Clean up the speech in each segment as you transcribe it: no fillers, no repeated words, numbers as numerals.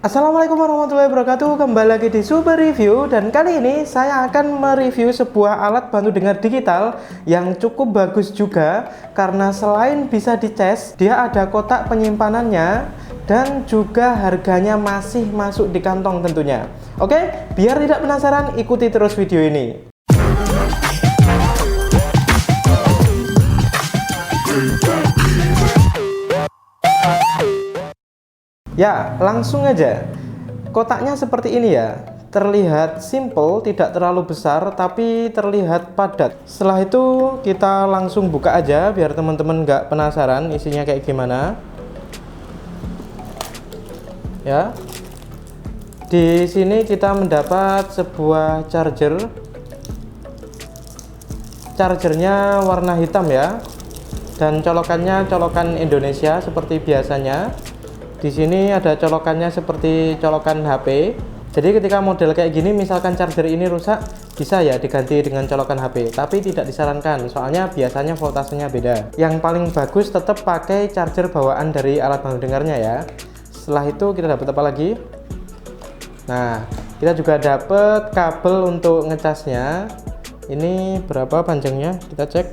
Assalamualaikum warahmatullahi wabarakatuh. Kembali lagi di Super Review, dan kali ini saya akan mereview sebuah alat bantu dengar digital yang cukup bagus juga, karena selain bisa dicas, dia ada kotak penyimpanannya dan juga harganya masih masuk di kantong tentunya. Oke, biar tidak penasaran, ikuti terus video ini. Ya, langsung aja. Kotaknya seperti ini ya. Terlihat simple, tidak terlalu besar, tapi terlihat padat. Setelah itu kita langsung buka aja biar teman-teman nggak penasaran isinya kayak gimana. Ya. Di sini kita mendapat sebuah charger. Chargernya warna hitam ya. Dan colokannya colokan Indonesia seperti biasanya. Di sini ada colokannya seperti colokan HP. Jadi ketika model kayak gini, misalkan charger ini rusak, bisa ya diganti dengan colokan HP. Tapi tidak disarankan, soalnya biasanya voltasenya beda. Yang paling bagus tetap pakai charger bawaan dari alat bantu dengarnya ya. Setelah itu kita dapat apa lagi? Nah, kita juga dapat kabel untuk ngecasnya. Ini berapa panjangnya? Kita cek.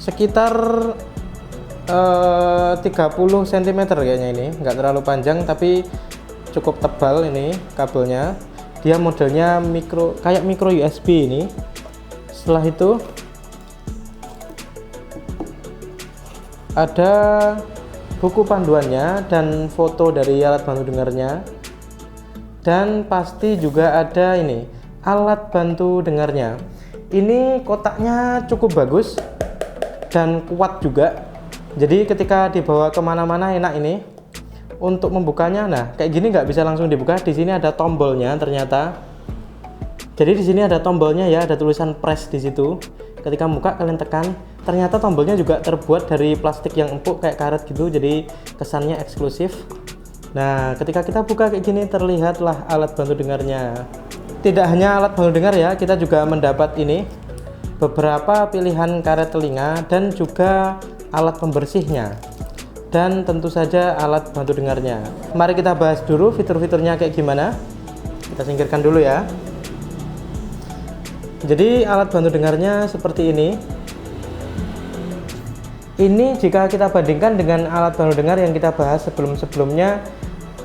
Sekitar 30 cm kayaknya, ini nggak terlalu panjang tapi cukup tebal. Ini kabelnya, dia modelnya micro, kayak micro USB ini. Setelah itu ada buku panduannya dan foto dari alat bantu dengarnya, dan pasti juga ada ini alat bantu dengarnya. Ini kotaknya cukup bagus dan kuat juga. Jadi ketika dibawa kemana-mana enak ini. Untuk membukanya, nah kayak gini nggak bisa langsung dibuka. Di sini ada tombolnya ternyata. Jadi di sini ada tombolnya ya, ada tulisan press di situ. Ketika buka kalian tekan. Ternyata tombolnya juga terbuat dari plastik yang empuk kayak karet gitu. Jadi kesannya eksklusif. Nah ketika kita buka kayak gini, terlihatlah alat bantu dengarnya. Tidak hanya alat bantu dengar ya, kita juga mendapat ini beberapa pilihan karet telinga dan juga alat pembersihnya, dan tentu saja alat bantu dengarnya. Mari kita bahas dulu fitur-fiturnya kayak gimana. Kita singkirkan dulu ya. Jadi alat bantu dengarnya seperti ini. Ini jika kita bandingkan dengan alat bantu dengar yang kita bahas sebelum-sebelumnya,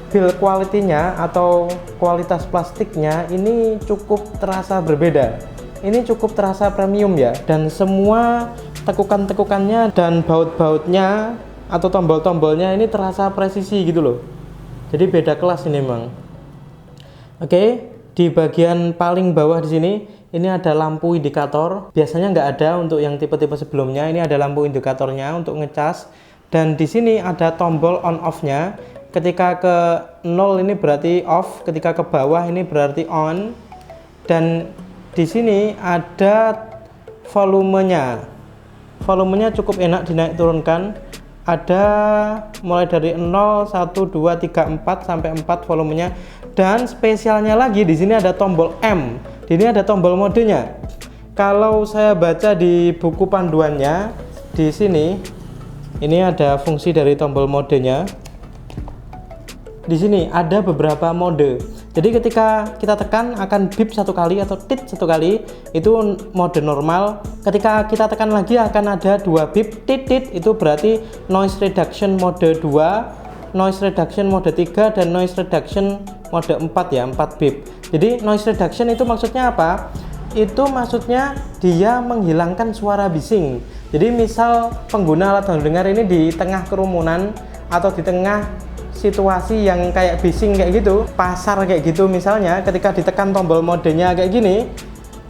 build quality-nya atau kualitas plastiknya ini cukup terasa berbeda. Ini cukup terasa premium ya, dan semua tekukan-tekukannya dan baut-bautnya atau tombol-tombolnya ini terasa presisi gitu loh. Jadi beda kelas ini memang. Oke, di bagian paling bawah di sini ini ada lampu indikator. Biasanya nggak ada untuk yang tipe-tipe sebelumnya. Ini ada lampu indikatornya untuk ngecas, dan di sini ada tombol on off-nya. Ketika ke 0 ini berarti off, ketika ke bawah ini berarti on. Dan di sini ada volumenya. Volumenya cukup enak dinaik turunkan. Ada mulai dari 0, 1, 2, 3, 4 sampai 4 volumenya. Dan spesialnya lagi di sini ada tombol M. Di sini ada tombol modenya. Kalau saya baca di buku panduannya, di sini ini ada fungsi dari tombol modenya. Di sini ada beberapa mode. Jadi ketika kita tekan akan bip satu kali atau tit satu kali, itu mode normal. Ketika kita tekan lagi akan ada dua bip, tit tit, itu berarti noise reduction mode 2, noise reduction mode 3, dan noise reduction mode 4 ya, 4 bip. Jadi noise reduction itu maksudnya apa? Itu maksudnya dia menghilangkan suara bising. Jadi misal pengguna alat bantu dengar ini di tengah kerumunan atau di tengah situasi yang kayak bising kayak gitu, pasar kayak gitu misalnya, ketika ditekan tombol modenya kayak gini,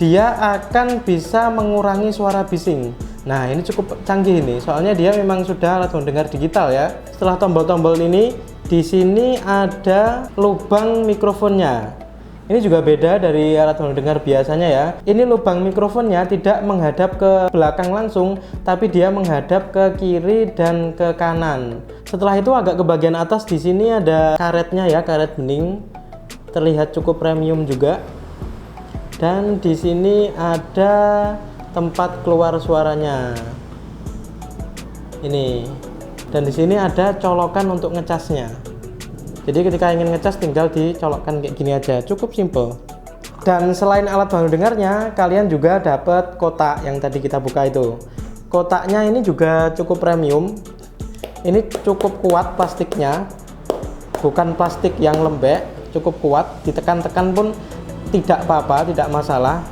dia akan bisa mengurangi suara bising. Nah ini cukup canggih ini, soalnya dia memang sudah alat bantu dengar digital ya. Setelah tombol-tombol ini, di sini ada lubang mikrofonnya. Ini juga beda dari alat bantu dengar biasanya ya. Ini lubang mikrofonnya tidak menghadap ke belakang langsung, tapi dia menghadap ke kiri dan ke kanan. Setelah itu agak ke bagian atas, di sini ada karetnya ya, karet bening. Terlihat cukup premium juga. Dan di sini ada tempat keluar suaranya. Ini Dan di sini ada colokan untuk ngecasnya. Jadi ketika ingin ngecas tinggal dicolokkan kayak gini aja, cukup simple. Dan selain alat bantu dengarnya, kalian juga dapat kotak yang tadi kita buka itu. Kotaknya ini juga cukup premium. Ini cukup kuat plastiknya, bukan plastik yang lembek, cukup kuat, ditekan-tekan pun tidak apa-apa, tidak masalah.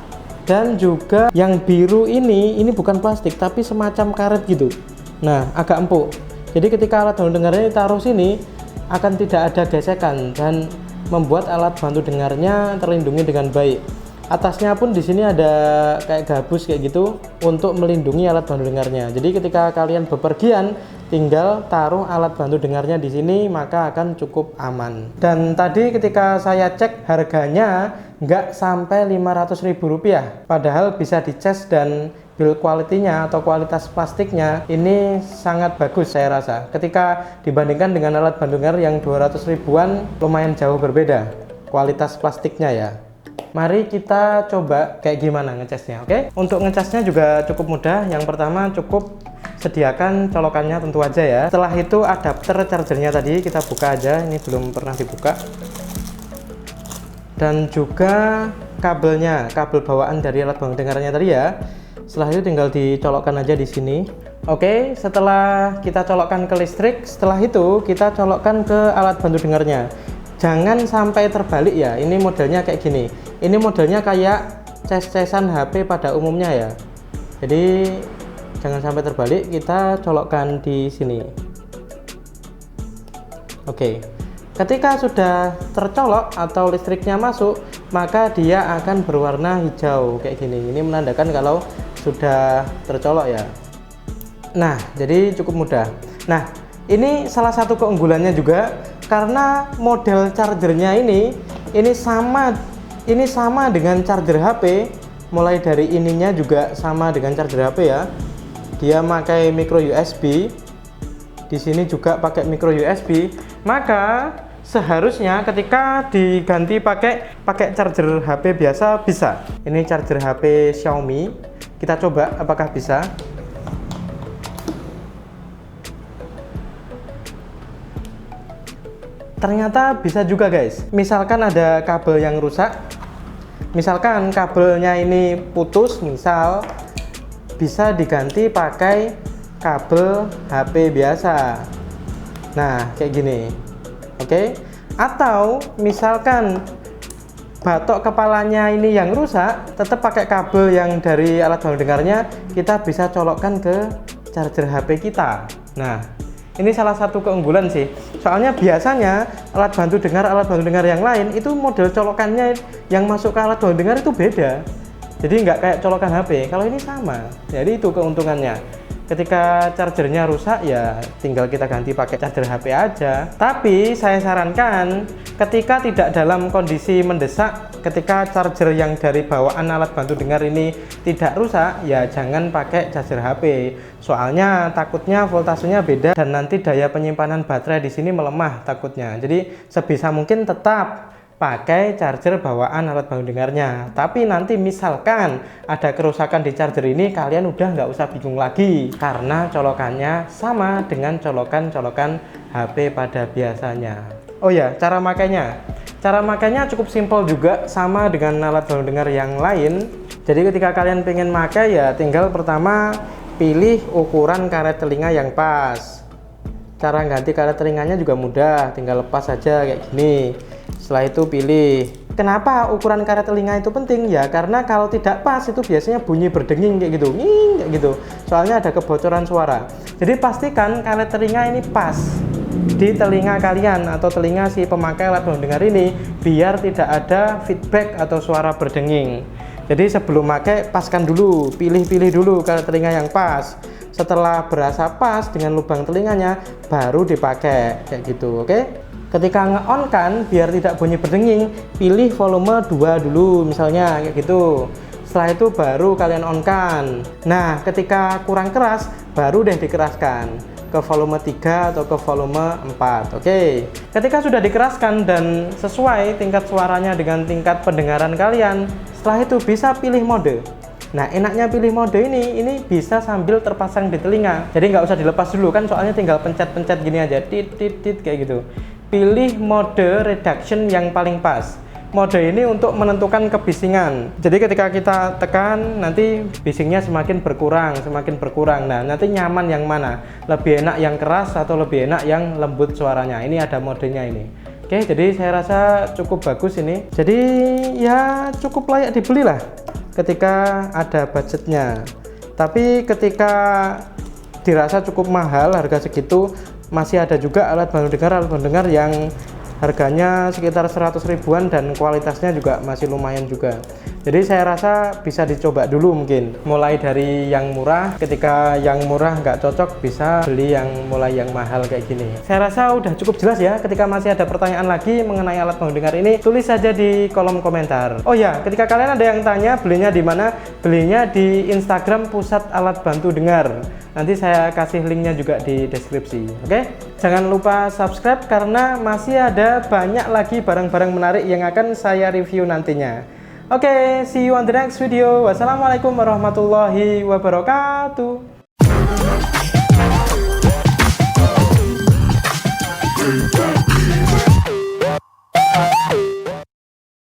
Dan juga yang biru ini bukan plastik tapi semacam karet gitu. Nah, agak empuk. Jadi ketika alat bantu dengarnya ditaruh sini akan tidak ada gesekan dan membuat alat bantu dengarnya terlindungi dengan baik. Atasnya pun di sini ada kayak gabus kayak gitu untuk melindungi alat bantu dengarnya. Jadi ketika kalian bepergian tinggal taruh alat bantu dengarnya di sini maka akan cukup aman. Dan tadi ketika saya cek harganya nggak sampai Rp500.000, padahal bisa dicas dan build quality-nya atau kualitas plastiknya ini sangat bagus saya rasa. Ketika dibandingkan dengan alat bantu dengar yang 200 ribuan lumayan jauh berbeda kualitas plastiknya ya. Mari kita coba kayak gimana ngecasnya, oke? Untuk ngecasnya juga cukup mudah. Yang pertama cukup sediakan colokannya tentu aja ya. Setelah itu adapter chargernya tadi kita buka aja, ini belum pernah dibuka. Dan juga kabelnya, kabel bawaan dari alat bantu dengarnya tadi ya. Setelah itu tinggal dicolokkan aja di sini. Oke, setelah kita colokkan ke listrik, setelah itu kita colokkan ke alat bantu dengarnya. Jangan sampai terbalik ya. Ini modelnya kayak gini. Ini modelnya kayak cas-casan HP pada umumnya ya. Jadi jangan sampai terbalik, kita colokkan di sini. Oke. Ketika sudah tercolok atau listriknya masuk, maka dia akan berwarna hijau kayak gini. Ini menandakan kalau sudah tercolok ya. Nah, jadi cukup mudah. Nah, ini salah satu keunggulannya juga karena model chargernya ini sama dengan charger HP. Mulai dari ininya juga sama dengan charger HP ya. Dia pakai micro USB. Di sini juga pakai micro USB. Maka seharusnya ketika diganti pakai charger HP biasa bisa. Ini charger HP Xiaomi. Kita coba apakah bisa. Ternyata bisa juga guys. Misalkan ada kabel yang rusak, misalkan kabelnya ini putus, misal bisa diganti pakai kabel HP biasa. Nah, kayak gini. Oke. Atau misalkan batok kepalanya ini yang rusak, tetap pakai kabel yang dari alat bantu dengarnya, kita bisa colokkan ke charger HP kita. Nah, ini salah satu keunggulan sih. Soalnya biasanya alat bantu dengar yang lain itu model colokannya yang masuk ke alat bantu dengar itu beda. Jadi nggak kayak colokan HP. Kalau ini sama. Jadi itu keuntungannya. Ketika chargernya rusak ya tinggal kita ganti pakai charger HP aja. Tapi saya sarankan ketika tidak dalam kondisi mendesak, ketika charger yang dari bawaan alat bantu dengar ini tidak rusak, ya jangan pakai charger HP. Soalnya takutnya voltasenya beda dan nanti daya penyimpanan baterai di sini melemah takutnya. Jadi sebisa mungkin tetap pakai charger bawaan alat bantu dengarnya. Tapi nanti misalkan ada kerusakan di charger ini, kalian udah nggak usah bingung lagi karena colokannya sama dengan colokan-colokan HP pada biasanya. Oh ya, cara makainya cukup simpel juga, sama dengan alat bantu dengar yang lain. Jadi ketika kalian pengen pakai ya tinggal pertama pilih ukuran karet telinga yang pas. Cara ganti karet telinganya juga mudah, tinggal lepas saja kayak gini. Setelah itu pilih. Kenapa ukuran karet telinga itu penting? Ya karena kalau tidak pas itu biasanya bunyi berdenging kayak gitu, kayak gitu. Soalnya ada kebocoran suara. Jadi pastikan karet telinga ini pas di telinga kalian atau telinga si pemakai alat bantu dengar ini, biar tidak ada feedback atau suara berdenging. Jadi sebelum pakai paskan dulu, pilih-pilih dulu karet telinga yang pas. Setelah berasa pas dengan lubang telinganya, baru dipakai kayak gitu, oke? Ketika nge-on kan, biar tidak bunyi berdenging, pilih volume 2 dulu misalnya kayak gitu. Setelah itu baru kalian on kan. Nah, ketika kurang keras, baru deh dikeraskan ke volume 3 atau ke volume 4. Oke. Ketika sudah dikeraskan dan sesuai tingkat suaranya dengan tingkat pendengaran kalian, setelah itu bisa pilih mode. Nah, enaknya pilih mode ini bisa sambil terpasang di telinga. Jadi nggak usah dilepas dulu kan, soalnya tinggal pencet-pencet gini aja, tit tit tit kayak gitu. Pilih mode reduction yang paling pas. Mode ini untuk menentukan kebisingan. Jadi ketika kita tekan, nanti bisingnya semakin berkurang. Nah, nanti nyaman yang mana? Lebih enak yang keras atau lebih enak yang lembut suaranya? Ini ada modenya ini. Oke, jadi saya rasa cukup bagus ini. Jadi ya cukup layak dibeli lah ketika ada budgetnya. Tapi ketika dirasa cukup mahal, harga segitu, masih ada juga alat bantu dengar yang harganya sekitar 100 ribuan dan kualitasnya juga masih lumayan juga. Jadi saya rasa bisa dicoba dulu, mungkin mulai dari yang murah. Ketika yang murah nggak cocok, bisa beli yang mulai yang mahal kayak gini. Saya rasa udah cukup jelas ya. Ketika masih ada pertanyaan lagi mengenai alat bantu dengar ini, tulis saja di kolom komentar. Oh ya, ketika kalian ada yang tanya belinya di mana, belinya di Instagram Pusat Alat Bantu Dengar. Nanti saya kasih linknya juga di deskripsi. Oke, jangan lupa subscribe karena masih ada banyak lagi barang-barang menarik yang akan saya review nantinya. Oke, see you on the next video. Wassalamualaikum warahmatullahi wabarakatuh.